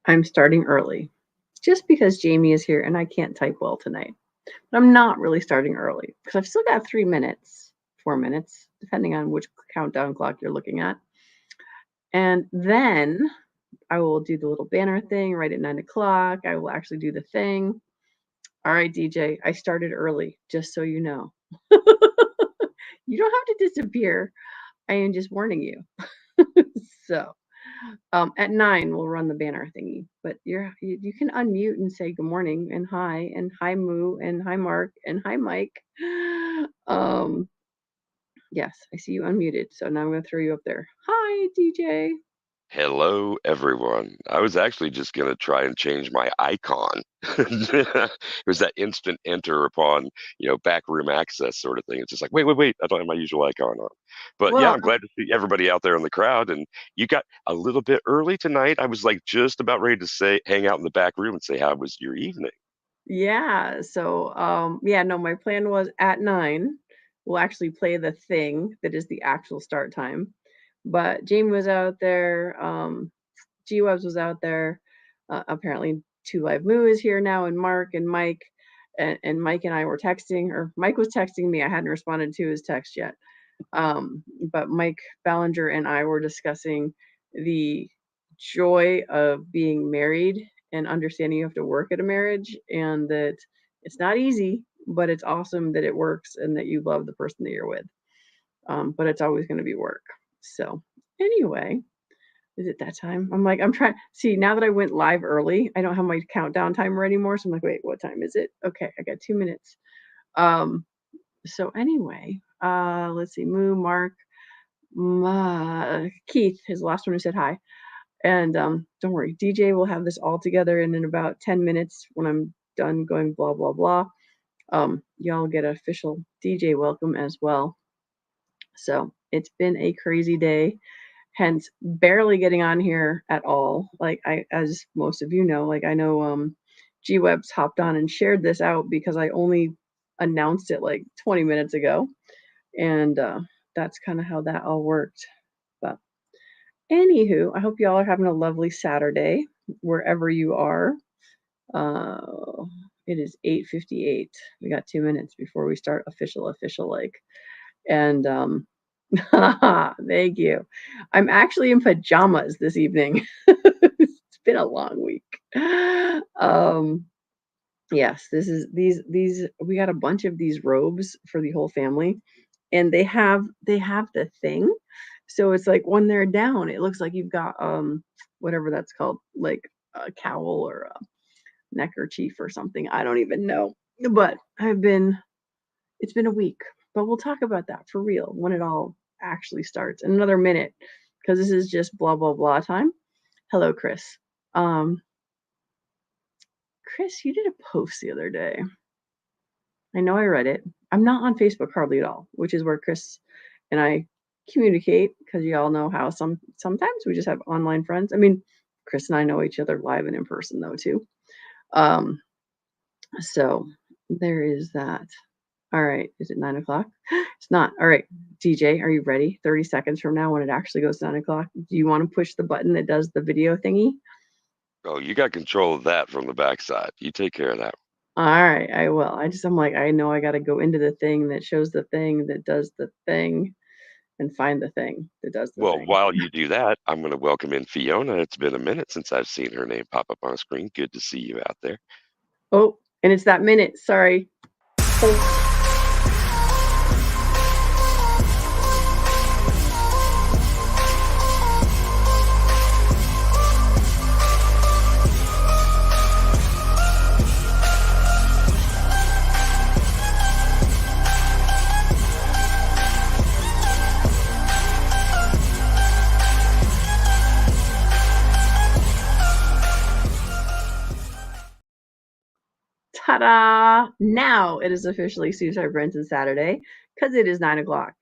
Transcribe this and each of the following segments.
I'm starting early just because Jamie is here and I can't type well tonight. But I'm not really starting early because I've still got 3 minutes, 4 minutes, depending on which countdown clock you're looking at. And then I will do the little banner thing right at 9 o'clock. I will actually do the thing. All right, DJ, I started early, just so you know. You don't have to disappear. I am just warning you. So, at 9 we'll run the banner thingy, but you can unmute and say good morning and hi Moo and hi Mark and hi Mike. Um, yes, I see you unmuted, so now I'm gonna throw you up there. Hi, DJ. Hello, everyone. I was actually just going to try and change my icon. It was that instant enter upon, backroom access sort of thing. It's just like, wait, I don't have my usual icon on. But yeah, Well, I'm glad to see everybody out there in the crowd. And you got a little bit early tonight. I was like just about ready to hang out in the back room and say, how was your evening? yeah. So, yeah, no, my plan was at 9 we'll actually play the thing that is the actual start time. But Jamie was out there. G Webs was out there. Apparently, Two Live Moo is here now, and Mark and Mike, and Mike and I were texting, or Mike was texting me. I hadn't responded to his text yet. But Mike Ballinger and I were discussing the joy of being married and understanding you have to work at a marriage and that it's not easy, but it's awesome that it works and that you love the person that you're with. But it's always going to be work. So, anyway, is it that time? I'm like, I'm trying. See, now that I went live early, I don't have my countdown timer anymore. So I'm like, wait, what time is it? Okay, I got 2 minutes. Um, so anyway, let's see. Moo, Mark, Keith is the last one who said hi. And don't worry, DJ will have this all together, and in about 10 minutes, when I'm done going blah blah blah, y'all get an official DJ welcome as well. So it's been a crazy day, hence barely getting on here at all. Like as most of you know, like I know G Webs hopped on and shared this out because I only announced it like 20 minutes ago, and that's kind of how that all worked. But anywho, I hope y'all are having a lovely Saturday wherever you are. Uh, it is 8:58. We got 2 minutes before we start official like, and thank you. I'm actually in pajamas this evening. It's been a long week. Um, yes, this is these we got a bunch of these robes for the whole family, and they have the thing. So it's like when they're down, it looks like you've got whatever that's called, like a cowl or a neckerchief or something. I don't even know. But it's been a week. But we'll talk about that for real when it all actually starts in another minute, because this is just blah blah blah time. Hello, Chris. Um, Chris, you did a post the other day. I know I read it. I'm not on Facebook hardly at all, which is where Chris and I communicate, because you all know how sometimes we just have online friends. I mean, Chris and I know each other live and in person though too. Um, so there is that. All right, is it 9 o'clock? It's not. All right, DJ, are you ready? 30 seconds from now, when it actually goes to 9 o'clock, do you want to push the button that does the video thingy? Oh, you got control of that from the backside. You take care of that. All right, I will. I'm like, I know I got to go into the thing that shows the thing that does the thing and find the thing that does the Well, thing. while you do that, I'm going to welcome in Fiona. It's been a minute since I've seen her name pop up on a screen. Good to see you out there. Oh, and it's that minute. Sorry. Ta-da! Now it is officially Suicide Prevention Saturday, because it is 9 o'clock.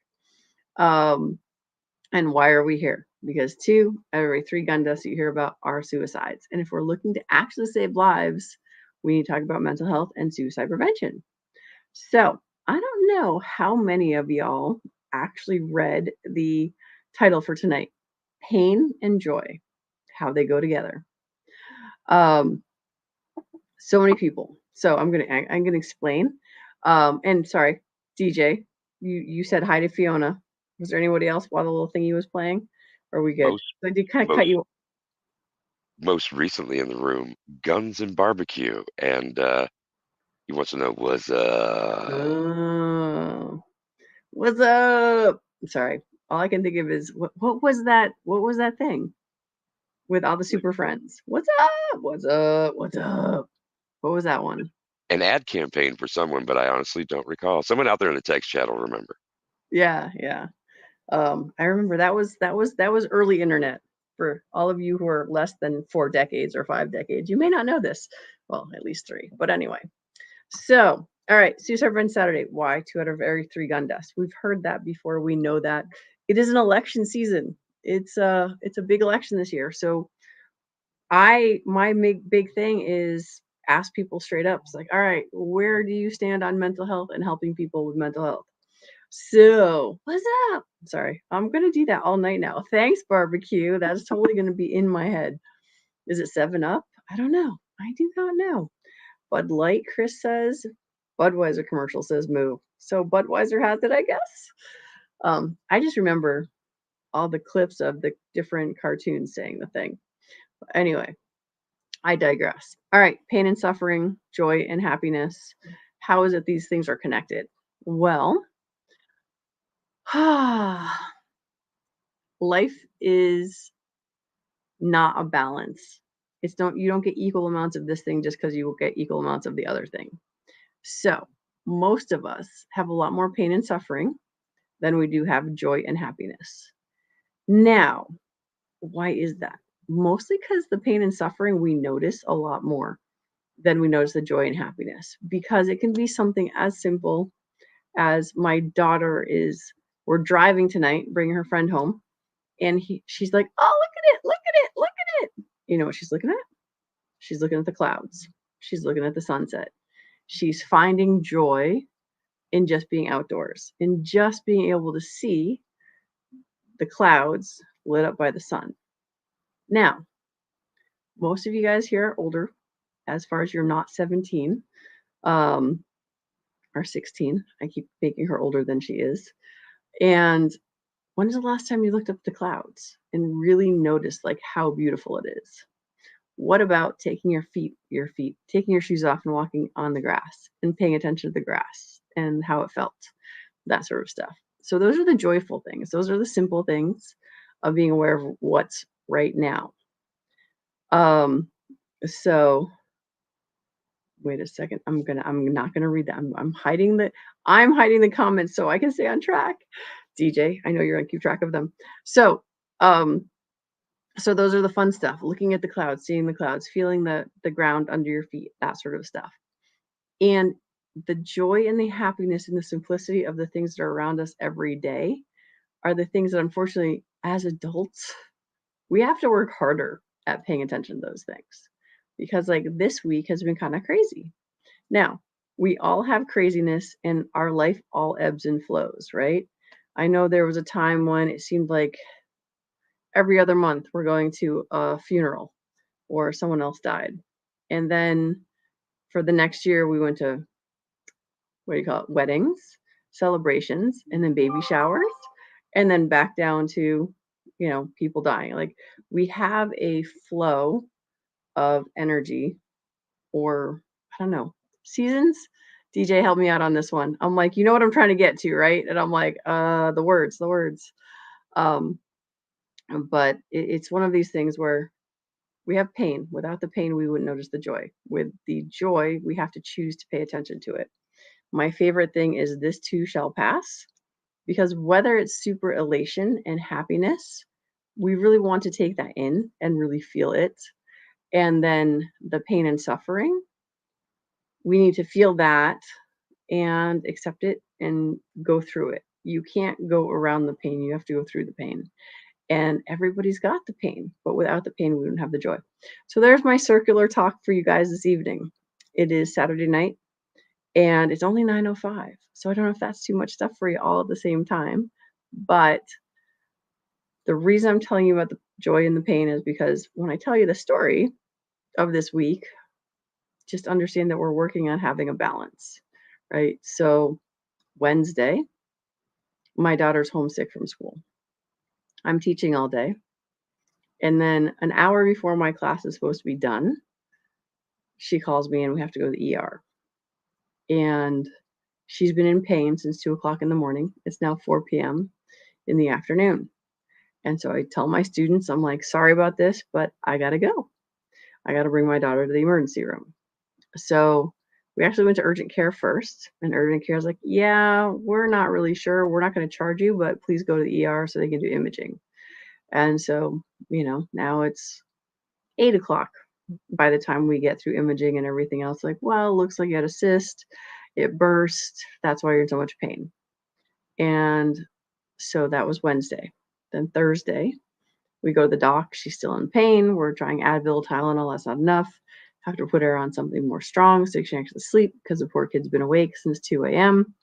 And why are we here? Because 2 out of every 3 gun deaths you hear about are suicides. And if we're looking to actually save lives, we need to talk about mental health and suicide prevention. So I don't know how many of y'all actually read the title for tonight, Pain and Joy, How They Go Together. Um, so many people. So I'm gonna explain. And sorry, DJ, you said hi to Fiona. Was there anybody else while the little thingy was playing? Or are we good? Most So I did kind of cut most you. most recently in the room, Guns and Barbecue, and he wants to know Oh, what's up? Sorry. All I can think of is what was that? What was that thing with all the super friends? What's up? What's up? What's up? What was that one? an ad campaign for someone, but I honestly don't recall. Someone out there in the text chat will remember. Yeah, yeah. I remember that was early internet for all of you who are less than 4 decades or 5 decades. You may not know this. Well, at least 3. But anyway. So, all right, Suicide Run Saturday. Why 2 out of every 3 gun deaths? We've heard that before. We know that. It is an election season. It's a big election this year. So my big thing is ask people straight up. It's like, all right, where do you stand on mental health and helping people with mental health? So, what's up? Sorry, I'm gonna do that all night now. Thanks, barbecue. That's totally gonna be in my head. Is it 7 Up? I don't know. I do not know. Bud Light, Chris says. Budweiser commercial says moo. So Budweiser has it, I guess. I just remember all the clips of the different cartoons saying the thing. Anyway, I digress. All right, pain and suffering, joy and happiness. How is it these things are connected? Well, life is not a balance. You don't get equal amounts of this thing just because you will get equal amounts of the other thing. So most of us have a lot more pain and suffering than we do have joy and happiness. Now, why is that? Mostly because the pain and suffering we notice a lot more than we notice the joy and happiness. Because it can be something as simple as my daughter we're driving tonight, bringing her friend home, and she's like, "Oh, look at it, look at it, look at it." You know what she's looking at? She's looking at the clouds. She's looking at the sunset. She's finding joy in just being outdoors, in just being able to see the clouds lit up by the sun. Now, most of you guys here are older, as far as you're not 17 um, or 16. I keep making her older than she is. And when is the last time you looked up the clouds and really noticed like how beautiful it is? What about taking taking your shoes off and walking on the grass and paying attention to the grass and how it felt, that sort of stuff. So those are the joyful things. Those are the simple things of being aware of what's right now. Um, so wait a second. I'm not gonna read that. I'm hiding the comments so I can stay on track. DJ, I know you're gonna keep track of them. So um so those are the fun stuff. Looking at the clouds, seeing the clouds, feeling the ground under your feet, that sort of stuff. And the joy and the happiness and the simplicity of the things that are around us every day are the things that unfortunately as adults we have to work harder at paying attention to those things. Because like this week has been kind of crazy. Now, we all have craziness and our life all ebbs and flows, right? I know there was a time when it seemed like every other month we're going to a funeral or someone else died. And then for the next year, we went to what do you call it? Weddings, celebrations, and then baby showers, and then back down to, people dying. Like we have a flow of energy or I don't know, seasons. DJ, help me out on this one. I'm like, you know what I'm trying to get to, right? And I'm like, the words. Um, but it's one of these things where we have pain. Without the pain, we wouldn't notice the joy. With the joy, we have to choose to pay attention to it. My favorite thing is this too shall pass, because whether it's super elation and happiness, we really want to take that in and really feel it. And then the pain and suffering, we need to feel that and accept it and go through it. You can't go around the pain, you have to go through the pain. And everybody's got the pain, but without the pain, we don't have the joy. So there's my circular talk for you guys this evening. It is Saturday night and it's only 9:05. So I don't know if that's too much stuff for you all at the same time. But the reason I'm telling you about the joy and the pain is because when I tell you the story, of this week, just understand that we're working on having a balance, right? So Wednesday, my daughter's homesick from school. I'm teaching all day. And then an hour before my class is supposed to be done, she calls me and we have to go to the ER. And she's been in pain since 2 o'clock in the morning. It's now 4 p.m. in the afternoon. And so I tell my students, I'm like, sorry about this, but I got to go. I got to bring my daughter to the emergency room. So we actually went to urgent care first. And urgent care is like, yeah, we're not really sure. We're not going to charge you, but please go to the ER so they can do imaging. And so, now it's 8 o'clock by the time we get through imaging and everything else. Like, well, it looks like you had a cyst. It burst. That's why you're in so much pain. And so that was Wednesday. Then Thursday, we go to the doc. She's still in pain. We're trying Advil, Tylenol. That's not enough. Have to put her on something more strong so she can actually sleep because the poor kid's been awake since 2 a.m.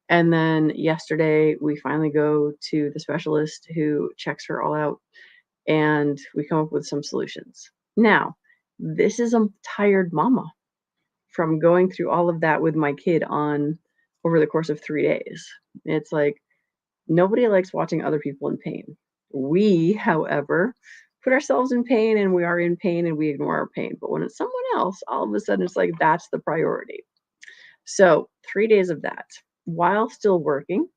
And then yesterday, we finally go to the specialist who checks her all out and we come up with some solutions. Now, this is a tired mama from going through all of that with my kid on over the course of 3 days. It's like nobody likes watching other people in pain. We, however, put ourselves in pain and we are in pain and we ignore our pain. But when it's someone else, all of a sudden it's like that's the priority. So 3 days of that while still working,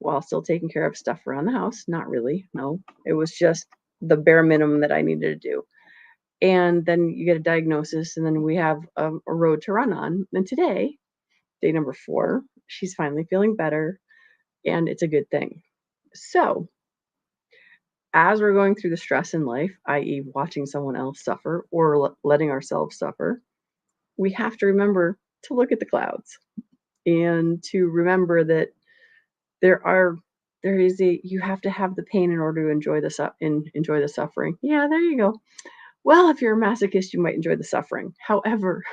while still taking care of stuff around the house. Not really. No, it was just the bare minimum that I needed to do. And then you get a diagnosis, and then we have a road to run on. And today, day number 4, she's finally feeling better, and it's a good thing. So, as we're going through the stress in life, i.e., watching someone else suffer or letting ourselves suffer, we have to remember to look at the clouds and to remember that you have to have the pain in order to enjoy enjoy the suffering. Yeah, there you go. Well, if you're a masochist, you might enjoy the suffering. However,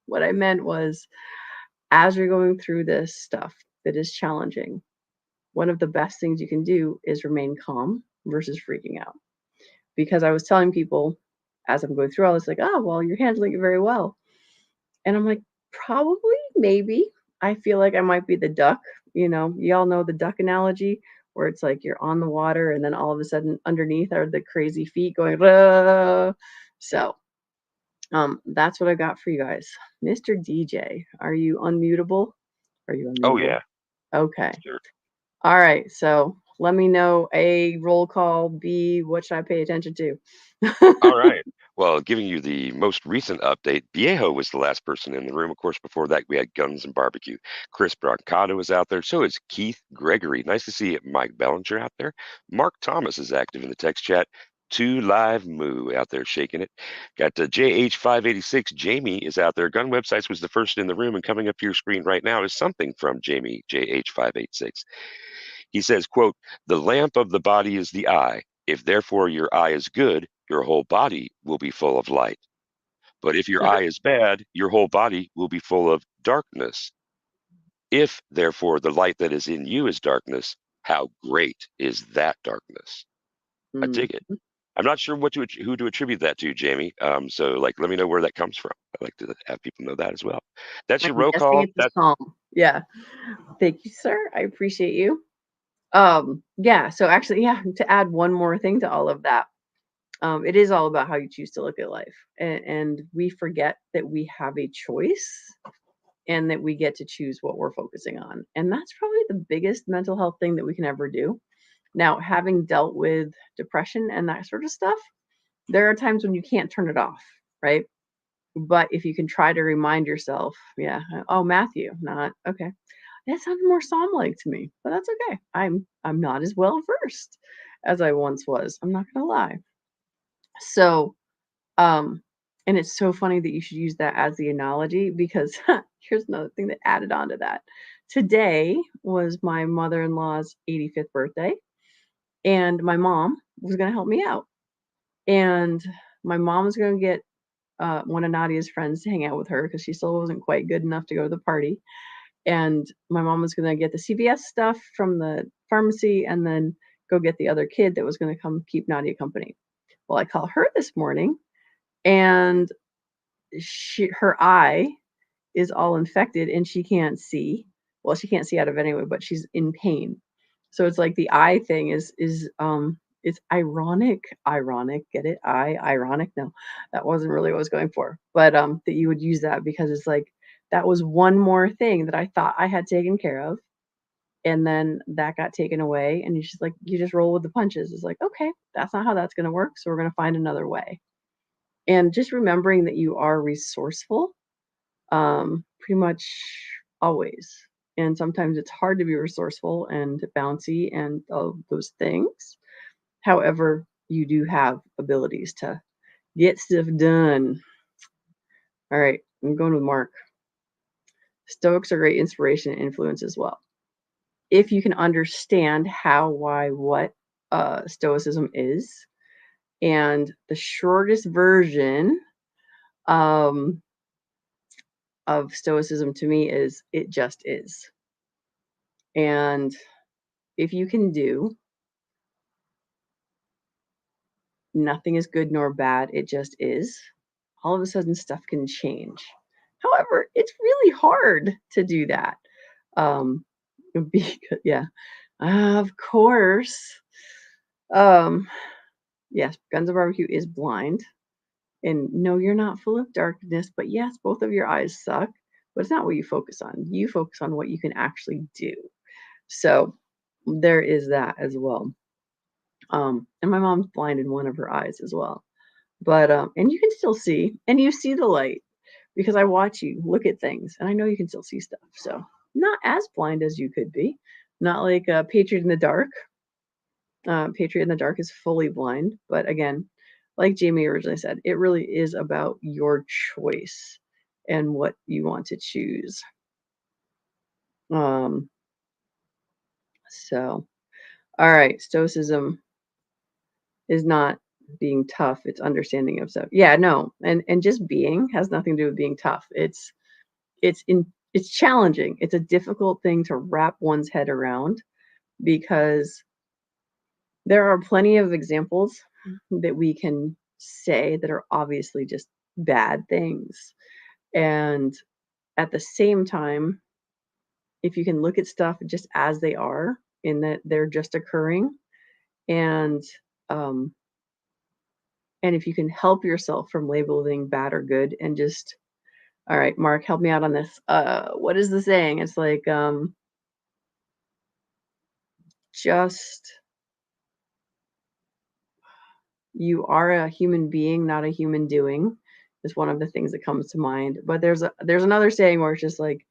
what I meant was, as you're going through this stuff that is challenging, one of the best things you can do is remain calm versus freaking out. Because I was telling people as I'm going through all this, like, oh, well, you're handling it very well. And I'm like, probably, maybe. I feel like I might be the duck. Y'all know the duck analogy where it's like you're on the water and then all of a sudden underneath are the crazy feet going, "Rah!" So that's what I got for you guys. Mr. DJ, are you unmutable? Are you Oh unmutable? yeah, Okay. sure. All right. So let me know A, roll call, B, what should I pay attention to? All right. Well, giving you the most recent update, Viejo was the last person in the room. Of course, before that, we had Guns and Barbecue. Chris Brancato was out there. So is Keith Gregory. Nice to see Mike Bellinger out there. Mark Thomas is active in the text chat. 2 Live Moo out there shaking it. Got JH586. Jamie is out there. Gun Websites was the first in the room, and coming up to your screen right now is something from Jamie JH586. He says, quote, "The lamp of the body is the eye. If therefore your eye is good, your whole body will be full of light. But if your eye is bad, your whole body will be full of darkness. If therefore the light that is in you is darkness, how great is that darkness?" I Mm. dig it. I'm not sure who to attribute that to, Jamie. So like, let me know where that comes from. I'd like to have people know that as well. That's your I'm roll guessing call. it's a psalm. Yeah. Thank you, sir. I appreciate you. Yeah. So actually, yeah, to add one more thing to all of that, it is all about how you choose to look at life. And we forget that we have a choice and that we get to choose what we're focusing on. And that's probably the biggest mental health thing that we can ever do. Now, having dealt with depression and that sort of stuff, there are times when you can't turn it off, right? But if you can try to remind yourself, yeah, oh, Matthew, not okay. That sounded more psalm-like to me, but that's okay. I'm not as well versed as I once was. I'm not gonna lie. So, um, and it's so funny that you should use that as the analogy because here's another thing that added on to that. Today was my mother-in-law's 85th birthday, and my mom was gonna help me out. And my mom was gonna get one of Nadia's friends to hang out with her because she still wasn't quite good enough to go to the party. And my mom was gonna get the CVS stuff from the pharmacy and then go get the other kid that was gonna come keep Nadia company. Well, I call her this morning and her eye is all infected and she can't see. Well, she can't see out of it anyway, but she's in pain. So it's like the eye thing is it's ironic. Ironic, get it? Ironic. No, that wasn't really what I was going for. But that you would use that because it's like that was one more thing that I thought I had taken care of. And then that got taken away. And you just roll with the punches. It's like, okay, that's not how that's gonna work. So we're gonna find another way. And just remembering that you are resourceful pretty much always. And sometimes it's hard to be resourceful and bouncy and all those things. However, you do have abilities to get stuff done. All right, I'm going with Mark. Stoics are great inspiration and influence as well. If you can understand how, why, what Stoicism is, and the shortest version um, of Stoicism to me is it just is. And if you can do nothing is good nor bad, it just is, all of a sudden stuff can change. However, it's really hard to do that. Um, because, yeah, of course. Um, yes, Guns of Barbecue is blind. And no, you're not full of darkness, but yes, both of your eyes suck, but it's not what you focus on. You focus on what you can actually do. So there is that as well. And my mom's blind in one of her eyes as well. But and you can still see, and you see the light because I watch you look at things, and I know you can still see stuff. So not as blind as you could be, not like Patriot in the Dark. Patriot in the Dark is fully blind, but again, like Jamie originally said, it really is about your choice and what you want to choose. Um, so, all right, Stoicism is not being tough, it's understanding of stuff. Yeah, no, and just being has nothing to do with being tough. It's challenging. It's a difficult thing to wrap one's head around because there are plenty of examples that we can say that are obviously just bad things. And at the same time, if you can look at stuff just as they are, in that they're just occurring, and um, and if you can help yourself from labeling bad or good, and just, all right, Mark, help me out on this. What is the saying? It's like just you are a human being, not a human doing, is one of the things that comes to mind. But there's another saying where it's just like,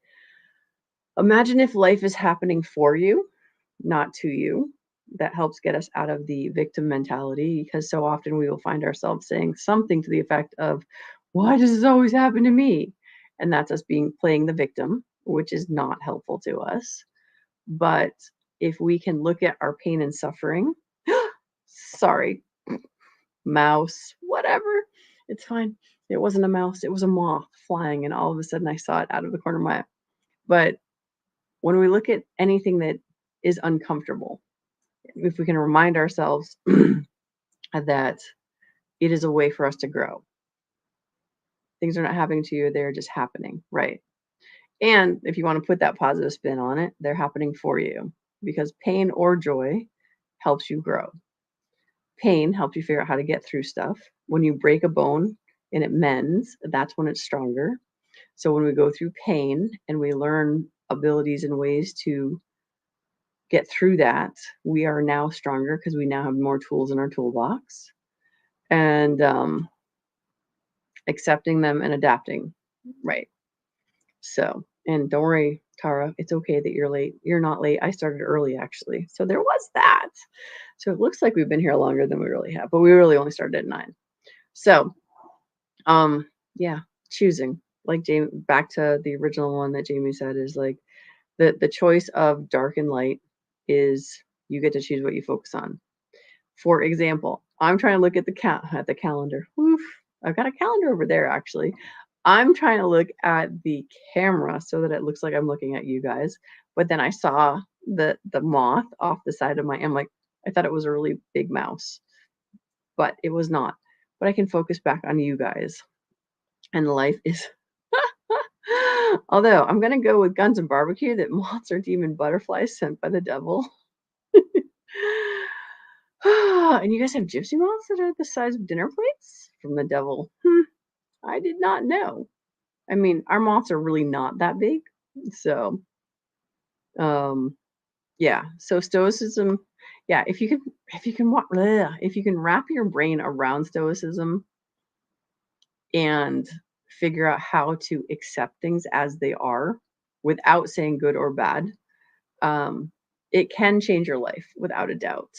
imagine if life is happening for you, not to you. That helps get us out of the victim mentality because so often we will find ourselves saying something to the effect of, why does this always happen to me? And that's us playing the victim, which is not helpful to us. But if we can look at our pain and suffering, sorry, mouse, whatever. It's fine. It wasn't a mouse, it was a moth flying, and all of a sudden I saw it out of the corner of my eye. But when we look at anything that is uncomfortable, if we can remind ourselves that it is a way for us to grow. Things are not happening to you, they're just happening, right? And if you want to put that positive spin on it, they're happening for you because pain or joy helps you grow. Pain helps you figure out how to get through stuff. When you break a bone and it mends, that's when it's stronger. So when we go through pain and we learn abilities and ways to get through that, we are now stronger because we now have more tools in our toolbox. And accepting them and adapting, right? So, and don't worry, Tara, it's okay that you're late. You're not late. I started early actually. So there was that. So it looks like we've been here longer than we really have, but we really only started at 9. So, yeah, choosing. Like Jamie, back to the original one that Jamie said is like the choice of dark and light is you get to choose what you focus on. For example, I'm trying to look at the calendar. Oof, I've got a calendar over there actually. I'm trying to look at the camera so that it looks like I'm looking at you guys. But then I saw the moth off the side of my. I'm like, I thought it was a really big mouse, but it was not. but I can focus back on you guys. And life is. Although I'm gonna go with Guns and Barbecue that moths are demon butterflies sent by the devil. And you guys have gypsy moths that are the size of dinner plates from the devil. I did not know. I mean, our moths are really not that big. So, yeah. So stoicism, yeah, if you can if you can wrap your brain around stoicism and figure out how to accept things as they are without saying good or bad, it can change your life without a doubt.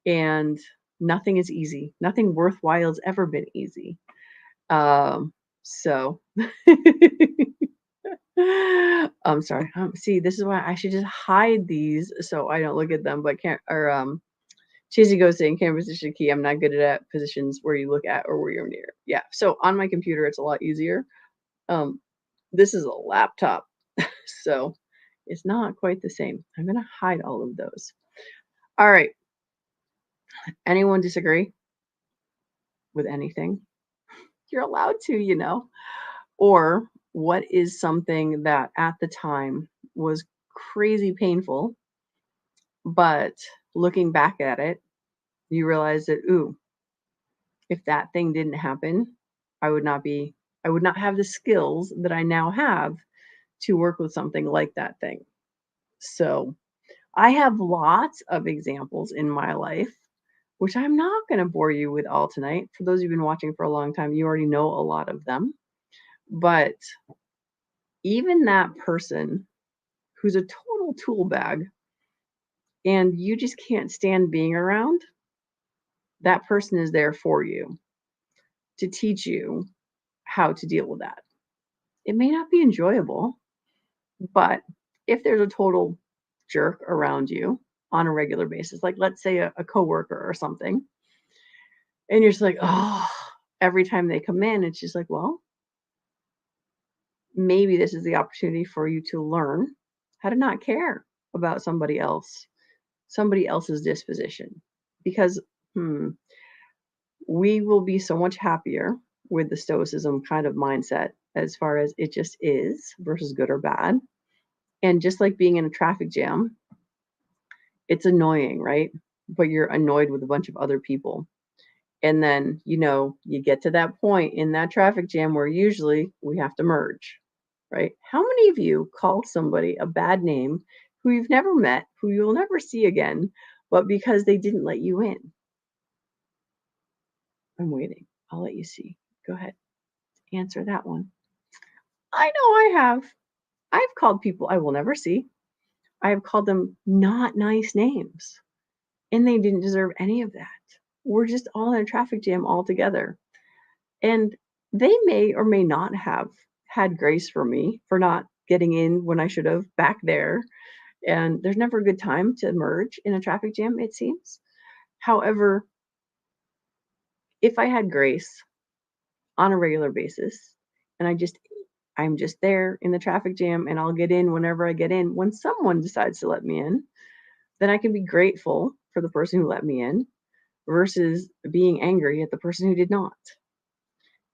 And nothing is easy. Nothing worthwhile has ever been easy. So I'm sorry. See, this is why I should just hide these so I don't look at them. But can't or Cheesy goes saying camera position key. I'm not good at positions where you look at or where you're near. Yeah. So on my computer, it's a lot easier. This is a laptop, so it's not quite the same. I'm gonna hide all of those. All right. Anyone disagree with anything? You're allowed to, Or what is something that at the time was crazy painful, but looking back at it, you realize that, ooh, if that thing didn't happen, I would not have the skills that I now have to work with something like that thing. So I have lots of examples in my life, which I'm not going to bore you with all tonight. For those who've been watching for a long time, you already know a lot of them. But even that person who's a total tool bag and you just can't stand being around, that person is there for you to teach you how to deal with that. It may not be enjoyable, but if there's a total jerk around you on a regular basis, like let's say a coworker or something, and you're just like, oh, every time they come in, it's just like, well, maybe this is the opportunity for you to learn how to not care about somebody else's disposition. Because we will be so much happier with the stoicism kind of mindset as far as it just is versus good or bad. And just like being in a traffic jam, it's annoying, right? But you're annoyed with a bunch of other people. And then, you get to that point in that traffic jam where usually we have to merge, right? How many of you call somebody a bad name who you've never met, who you'll never see again, but because they didn't let you in? I'm waiting. I'll let you see. Go ahead. Answer that one. I know I have. I've called people I will never see. I have called them not nice names, and they didn't deserve any of that. We're just all in a traffic jam all together. And they may or may not have had grace for me for not getting in when I should have back there. And there's never a good time to merge in a traffic jam, it seems. However, if I had grace on a regular basis and I'm just there in the traffic jam and I'll get in whenever I get in, when someone decides to let me in, then I can be grateful for the person who let me in versus being angry at the person who did not.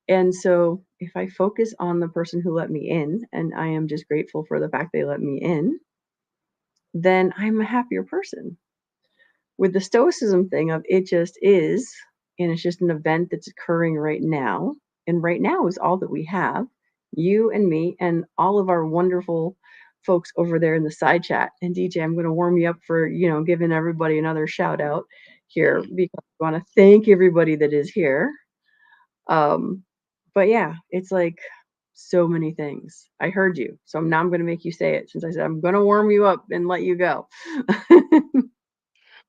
And so if I focus on the person who let me in and I am just grateful for the fact they let me in, then I'm a happier person. With the stoicism thing of it just is, and it's just an event that's occurring right now, and right now is all that we have, you and me and all of our wonderful folks over there in the side chat. And DJ, I'm going to warm you up for, giving everybody another shout out here because I want to thank everybody that is here. But yeah, it's like so many things. I heard you. So now I'm going to make you say it since I said I'm going to warm you up and let you go.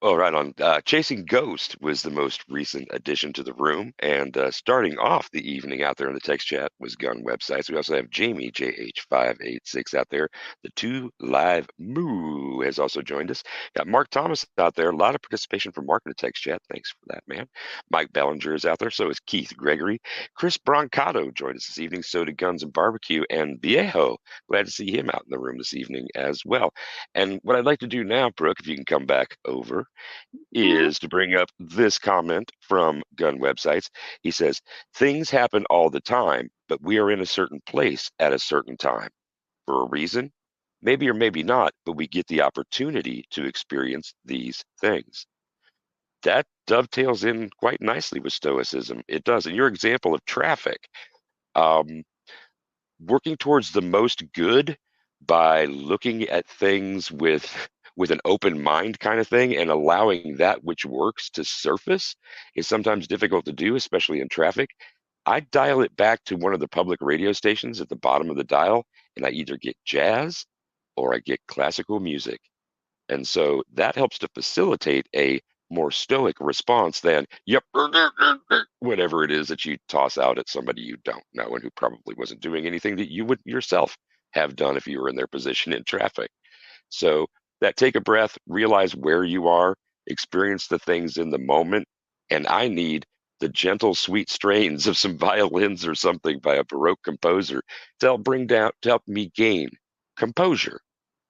Oh, right on. Chasing Ghost was the most recent addition to the room. And starting off the evening out there in the text chat was Gun Websites. We also have Jamie, JH586 out there. The Two Live Moo has also joined us. Got Mark Thomas out there. A lot of participation from Mark in the text chat. Thanks for that, man. Mike Bellinger is out there. So is Keith Gregory. Chris Brancato joined us this evening. So did Guns and Barbecue. And Viejo, glad to see him out in the room this evening as well. And what I'd like to do now, Brooke, if you can come back over, Mhm. is to bring up this comment from Gun Websites. He says, things happen all the time, but we are in a certain place at a certain time for a reason. Maybe or maybe not, but we get the opportunity to experience these things. That dovetails in quite nicely with Stoicism. It does. And your example of traffic, um, working towards the most good by looking at things with an open mind kind of thing and allowing that which works to surface is sometimes difficult to do, especially in traffic. I dial it back to one of the public radio stations at the bottom of the dial, and I either get jazz or I get classical music. And so that helps to facilitate a more stoic response than, yep, whatever it is that you toss out at somebody you don't know and who probably wasn't doing anything that you would yourself have done if you were in their position in traffic. So that take a breath, realize where you are, experience the things in the moment. And I need the gentle, sweet strains of some violins or something by a Baroque composer to help bring down, to help me gain composure.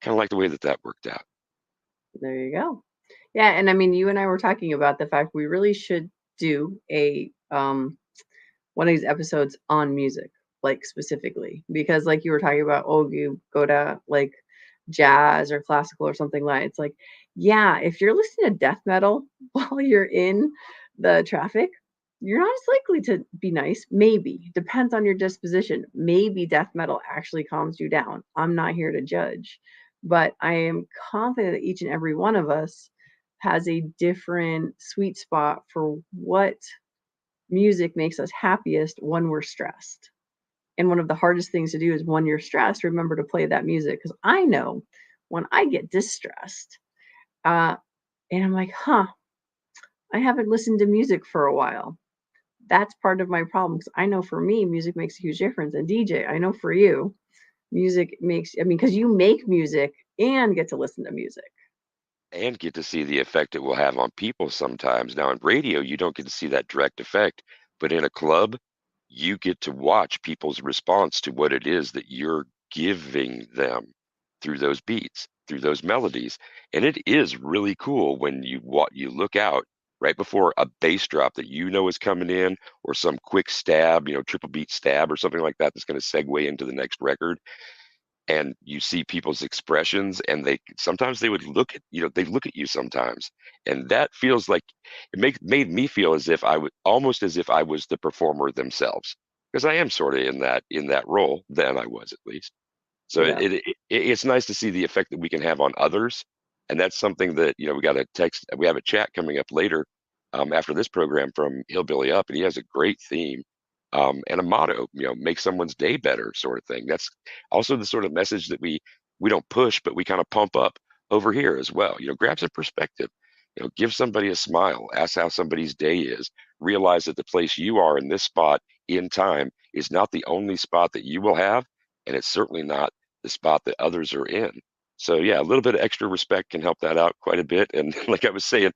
Kind of like the way that that worked out. There you go. Yeah, and I mean, you and I were talking about the fact we really should do a one of these episodes on music, like specifically, because like you were talking about, oh, you go to like jazz or classical or something like it's like, yeah, if you're listening to death metal while you're in the traffic, you're not as likely to be nice. Maybe depends on your disposition. Maybe death metal actually calms you down. I'm not here to judge, but I am confident that each and every one of us has a different sweet spot for what music makes us happiest when we're stressed. And one of the hardest things to do is when you're stressed, remember to play that music. Because I know when I get distressed, uh, and I'm like, huh, I haven't listened to music for a while. That's part of my problem. Because I know for me, music makes a huge difference. And DJ, I know for you, music makes, I mean, because you make music and get to listen to music. And get to see the effect it will have on people sometimes. Now, in radio, you don't get to see that direct effect, but in a club, you get to watch people's response to what it is that you're giving them through those beats, through those melodies. And it is really cool when you look out right before a bass drop that you know is coming in, or some quick stab, triple beat stab or something like that that's going to segue into the next record, and you see people's expressions, and they sometimes they would look at they look at you sometimes, and that feels like made me feel as if I would almost as if I was the performer themselves, because I am sort of in that role, then I was, at least. So Yeah. it's nice to see the effect that we can have on others. And that's something that, we have a chat coming up later, after this program, from Hillbilly Up, and he has a great theme, and a motto, make someone's day better, sort of thing. That's also the sort of message that we don't push, but we kind of pump up over here as well. Grab some perspective, give somebody a smile, ask how somebody's day is, realize that the place you are in this spot in time is not the only spot that you will have, and it's certainly not the spot that others are in. So yeah, a little bit of extra respect can help that out quite a bit. And like I was saying,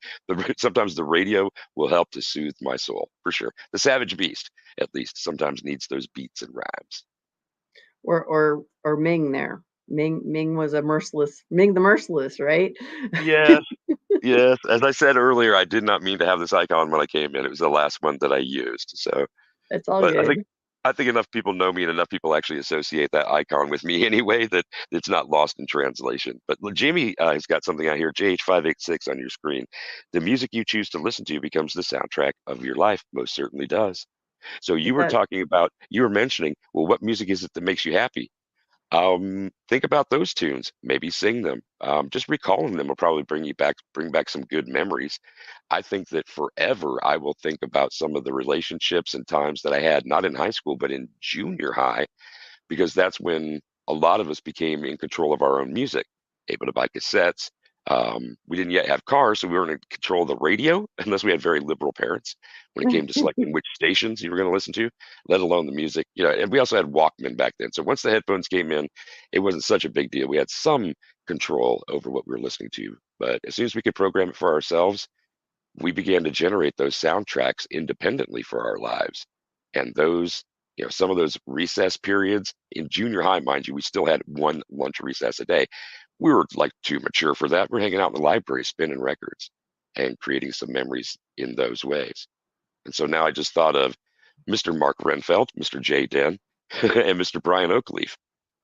sometimes the radio will help to soothe my soul, for sure. The Savage Beast, at least, sometimes needs those beats and rhymes. Or Ming there. Ming was a merciless Ming the merciless, right? Yes, yes. As I said earlier, I did not mean to have this icon when I came in. It was the last one that I used. So, It's all but good. I think enough people know me and enough people actually associate that icon with me anyway that it's not lost in translation. But Jamie has got something out here, JH586 on your screen. The music you choose to listen to becomes the soundtrack of your life. Most certainly does. So It does. you were mentioning, well, what music is it that makes you happy? Think about those tunes, maybe sing them. Just recalling them will probably bring back some good memories. I think that forever I will think about some of the relationships and times that I had, not in high school, but in junior high, because that's when a lot of us became in control of our own music, able to buy cassettes. We didn't yet have cars, so we weren't in control of the radio, unless we had very liberal parents when it came to selecting which stations you were going to listen to, let alone the music. And we also had Walkman back then. So once the headphones came in, it wasn't such a big deal. We had some control over what we were listening to. But as soon as we could program it for ourselves, we began to generate those soundtracks independently for our lives. And some of those recess periods in junior high, mind you, we still had one lunch recess a day. We were like too mature for that. We're hanging out in the library spinning records. and creating some memories in those ways. And so now I just thought of Mr. Mark Renfeld, Mr. Jay Den, and Mr. Brian Oakleaf.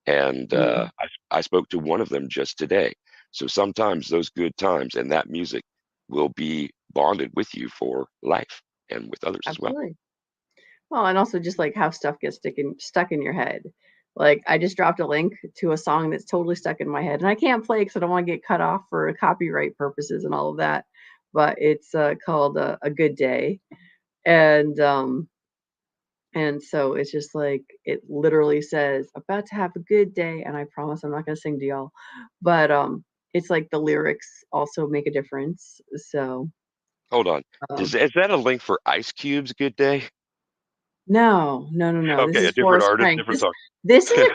And Mm, I spoke to one of them just today. So sometimes those good times and that music will be bonded with you for life and with others as well. absolutely. Well, and also just like how stuff gets stuck in your head. Like I just dropped a link to a song that's totally stuck in my head, and I can't play because I don't want to get cut off for copyright purposes and all of that. But it's called "A Good Day," and so it's just like it literally says "about to have a good day," and I promise I'm not gonna sing to y'all, but it's like the lyrics also make a difference. So Hold on. um, Is that a link for Ice Cube's Good Day? no, no, no, no. This Okay, a is different Forrest artist, Frank. different song. This is a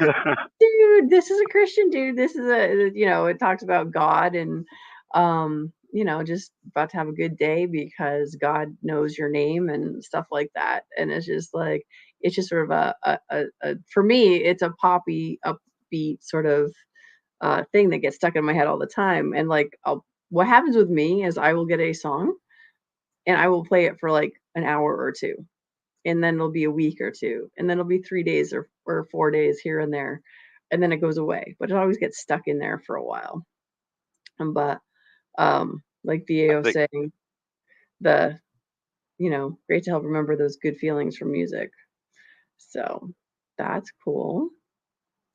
dude. This is a Christian dude. This is it talks about God and just about to have a good day because God knows your name and stuff like that. And it's just like it's just sort of a for me, it's a poppy, upbeat sort of thing that gets stuck in my head all the time. And like what happens with me is I will get a song and I will play it for like an hour or two, and then it'll be a week or two, and then it'll be 3 days or 4 days here and there, and then it goes away. But it always gets stuck in there for a while. But like I VA was think saying, the great to help remember those good feelings from music. So that's cool.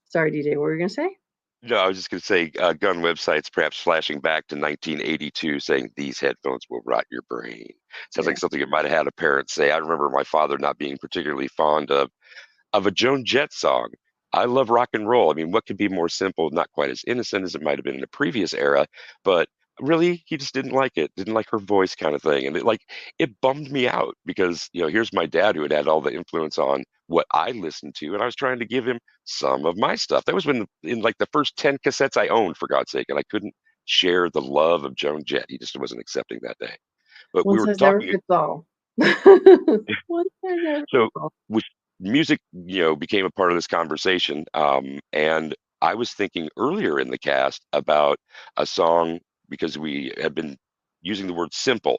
Sorry, DJ, what were you gonna say? no, I was just going to say gun websites perhaps flashing back to 1982 saying these headphones will rot your brain. Sounds Yeah. like something you might have had a parent say. I remember my father not being particularly fond of a Joan Jett song. I love rock and roll. I mean, what could be more simple, not quite as innocent as it might have been in a previous era, but really he just didn't like it, didn't like her voice kind of thing. And it bummed me out because, here's my dad who had all the influence on what I listened to, and I was trying to give him some of my stuff. That was when in like the first 10 cassettes I owned, for God's sake, and I couldn't share the love of Joan Jett. He just wasn't accepting that day. But One we were size never talking fits all. One size never so fits all. with music, became a part of this conversation. And I was thinking earlier in the cast about a song because we had been using the word simple,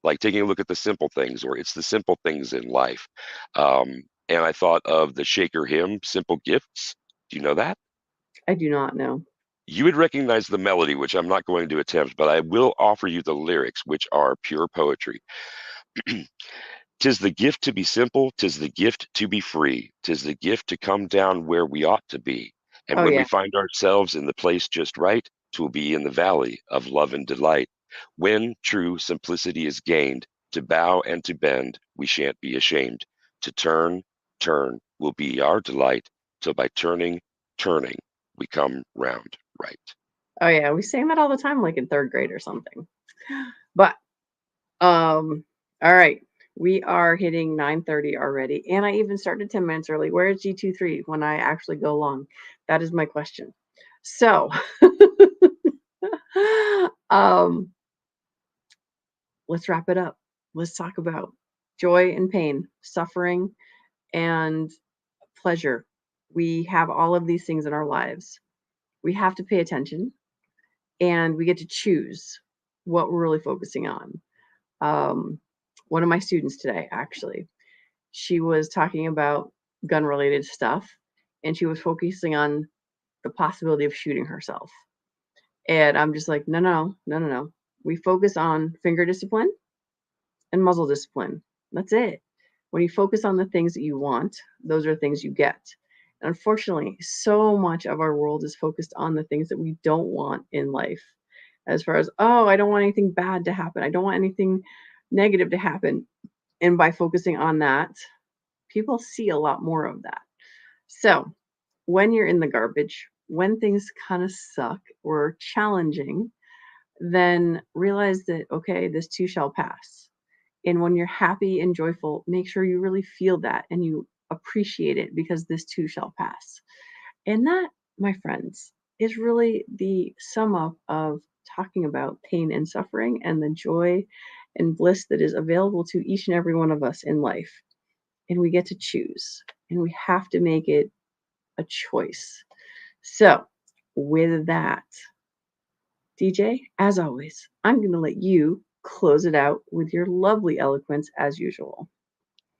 like taking a look at the simple things, or it's the simple things in life. And I thought of the Shaker hymn, Simple Gifts. Do you know that? I do not know. You would recognize the melody, which I'm not going to attempt, but I will offer you the lyrics, which are pure poetry. 'Tis the gift to be simple, 'tis the gift to be free, 'tis the gift to come down where we ought to be. And Oh when we yeah. find ourselves in the place just right, 'twill be in the valley of love and delight. When true simplicity is gained, to bow and to bend, we shan't be ashamed. To turn, turn will be our delight, till by turning, turning, we come round right. Oh yeah. We sang that all the time, like in third grade or something. But all right. We are hitting 9:30 already, and I even started 10 minutes early. Where is G23 when I actually go long? That is my question. So, um, let's wrap it up. Let's talk about joy and pain, suffering and pleasure. We have all of these things in our lives. We have to pay attention, and we get to choose what we're really focusing on. Um, one of my students today, actually, she was talking about gun related stuff, and she was focusing on the possibility of shooting herself. And I'm just like, no, no, no, no, no. We focus on finger discipline and muzzle discipline. That's it. When you focus on the things that you want, those are things you get. And unfortunately, so much of our world is focused on the things that we don't want in life. As far as, oh, I don't want anything bad to happen. I don't want anything negative to happen. And by focusing on that, people see a lot more of that. So, when you're in the garbage, when things kind of suck or challenging, then realize that, okay, this too shall pass. And when you're happy and joyful, make sure you really feel that and you appreciate it because this too shall pass. And that, my friends, is really the sum up of talking about pain and suffering and the joy and bliss that is available to each and every one of us in life. And we get to choose, and we have to make it a choice. So, with that, DJ, as always, I'm going to let you close it out with your lovely eloquence as usual.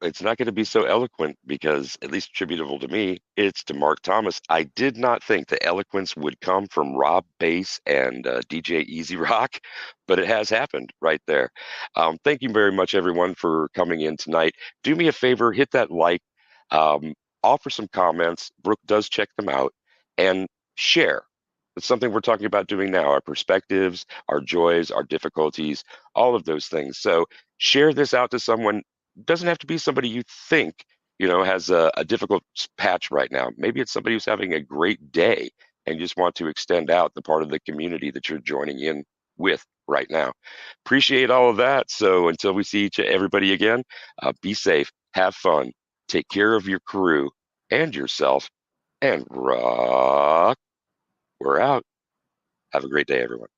It's not going to be so eloquent because, at least attributable to me, it's to Mark Thomas. I did not think the eloquence would come from Rob Bass and DJ Easy Rock, but it has happened right there. Thank you very much, everyone, for coming in tonight. Do me a favor, hit that like, um, offer some comments. Brooke does check them out, and share. It's something we're talking about doing now, our perspectives, our joys, our difficulties, all of those things. So share this out to someone. Doesn't have to be somebody you think has a difficult patch right now. Maybe it's somebody who's having a great day and you just want to extend out the part of the community that you're joining in with right now. Appreciate all of that. So until we see everybody again, be safe, have fun, take care of your crew and yourself, and rock. We're out. Have a great day, everyone.